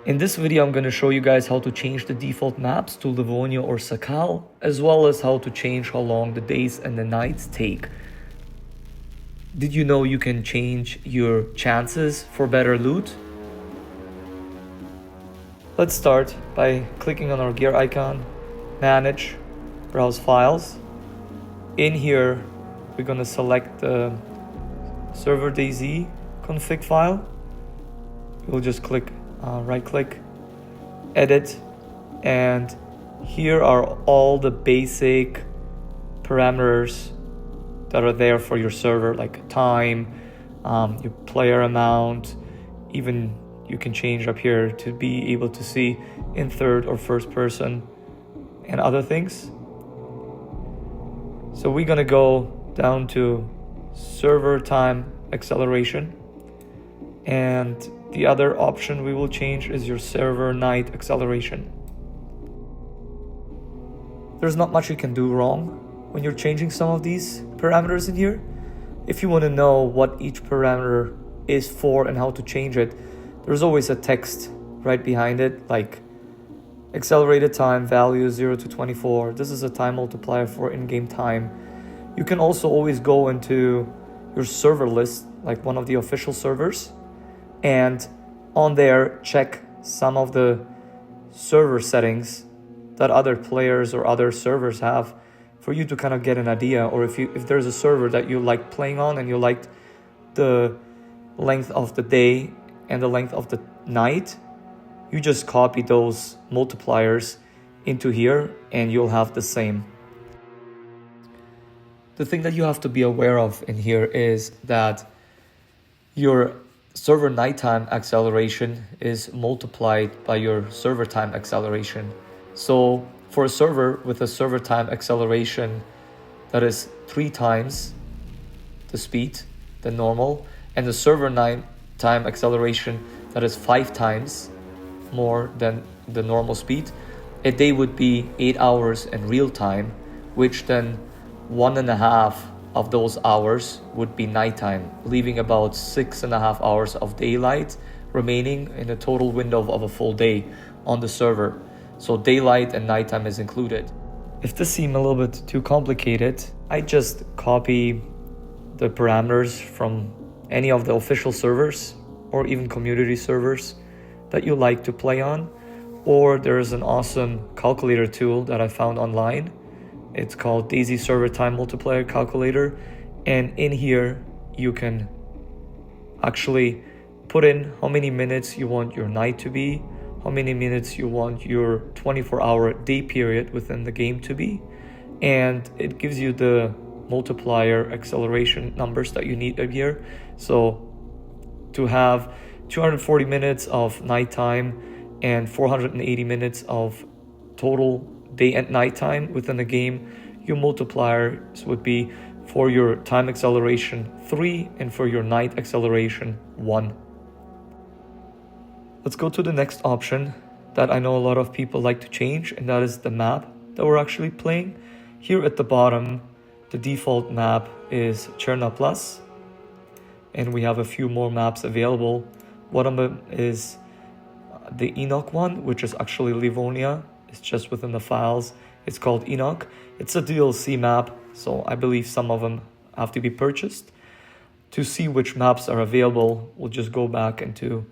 In this video, I'm going to show you guys how to change the default maps to Livonia or Sakal, as well as how to change how long the days and the nights take. Did you know you can change your chances for better loot? Let's start by clicking on our gear icon, manage, browse files. In here, we're going to select the server DayZ config file. We'll just click right click, edit, and here are all the basic parameters that are there for your server, like time, your player amount, even you can change up here to be able to see in third or first person and other things. So we're gonna go down to server time acceleration, and the other option we will change is your server night acceleration. There's not much you can do wrong when you're changing some of these parameters in here. If you want to know what each parameter is for and how to change it, there's always a text right behind it, like accelerated time value 0 to 24. This is a time multiplier for in-game time. You can also always go into your server list, like one of the official servers, and on there check some of the server settings that other players or other servers have for you to kind of get an idea. Or if there's a server that you like playing on and you liked the length of the day and the length of the night, you just copy those multipliers into here and you'll have the same. The thing that you have to be aware of in here is that your server nighttime acceleration is multiplied by your server time acceleration. So for a server with a server time acceleration that is 3 times the speed than normal, and the server nighttime acceleration that is 5 times more than the normal speed, a day would be 8 hours in real time, which then 1.5 of those hours would be nighttime, leaving about 6.5 hours of daylight remaining in a total window of a full day on the server. So daylight and nighttime is included. If this seems a little bit too complicated, I just copy the parameters from any of the official servers or even community servers that you like to play on. Or there's an awesome calculator tool that I found online. It's called DayZ Server Time Multiplier Calculator, and in here you can actually put in how many minutes you want your night to be, how many minutes you want your 24-hour day period within the game to be, and it gives you the multiplier acceleration numbers that you need up here. So to have 240 minutes of nighttime and 480 minutes of total day and night time within the game, your multipliers would be for your time acceleration 3 and for your night acceleration 1. Let's go to the next option that I know a lot of people like to change, and that is the map that we're actually playing. Here at the bottom, the default map is Cherna Plus, and we have a few more maps available. One of them is the Enoch one, which is actually Livonia. It's just within the files. It's called Enoch. It's a DLC map, so I believe some of them have to be purchased. To see which maps are available, we'll just go back into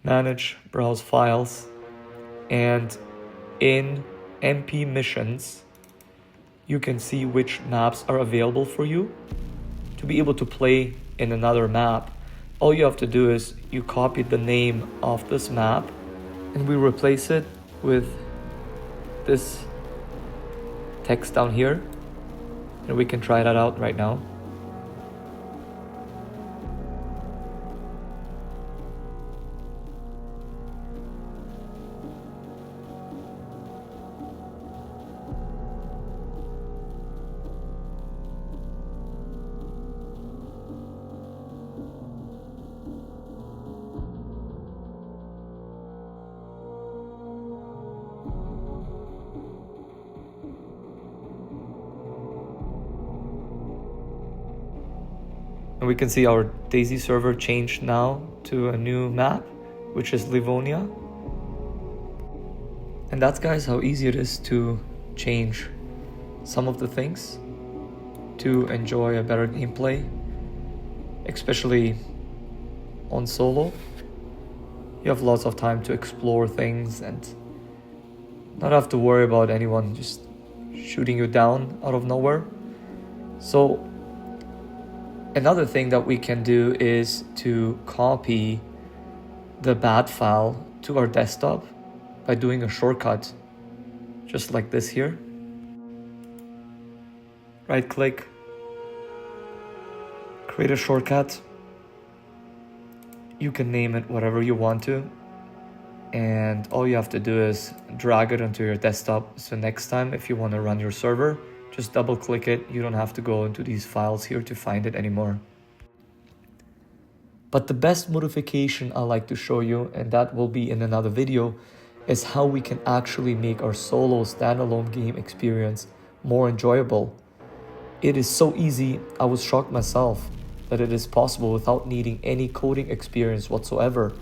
Manage, Browse Files, and in MP Missions, you can see which maps are available for you. To be able to play in another map, all you have to do is you copy the name of this map and we replace it with this text down here, and we can try that out right now. And we can see our DayZ server changed now to a new map, which is Livonia. And that's, guys, how easy it is to change some of the things to enjoy a better gameplay, especially on solo. You have lots of time to explore things and not have to worry about anyone just shooting you down out of nowhere. So another thing that we can do is to copy the bat file to our desktop by doing a shortcut, just like this here. Right click, create a shortcut. You can name it whatever you want to. And all you have to do is drag it onto your desktop. So next time, if you want to run your server, just double click it. You don't have to go into these files here to find it anymore. But the best modification I like to show you, and that will be in another video, is how we can actually make our solo standalone game experience more enjoyable. It is so easy. I was shocked myself that it is possible without needing any coding experience whatsoever.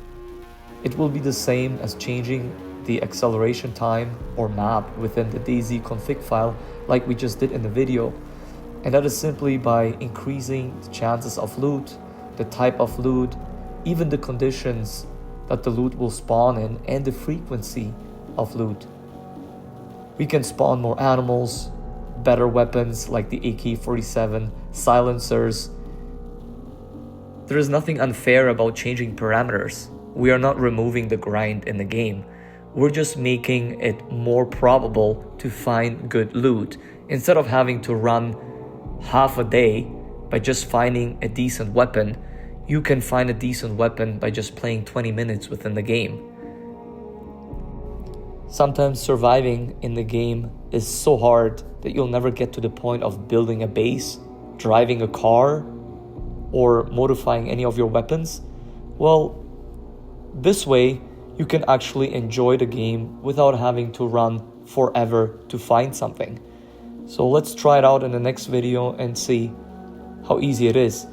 It will be the same as changing the acceleration time or map within the DayZ config file like we just did in the video. And that is simply by increasing the chances of loot, the type of loot, even the conditions that the loot will spawn in, and the frequency of loot. We can spawn more animals, better weapons like the AK-47, silencers. There is nothing unfair about changing parameters. We are not removing the grind in the game. We're just making it more probable to find good loot. Instead of having to run half a day by just finding a decent weapon, you can find a decent weapon by just playing 20 minutes within the game. Sometimes surviving in the game is so hard that you'll never get to the point of building a base, driving a car, or modifying any of your weapons. Well, this way you can actually enjoy the game without having to run forever to find something. So let's try it out in the next video and see how easy it is.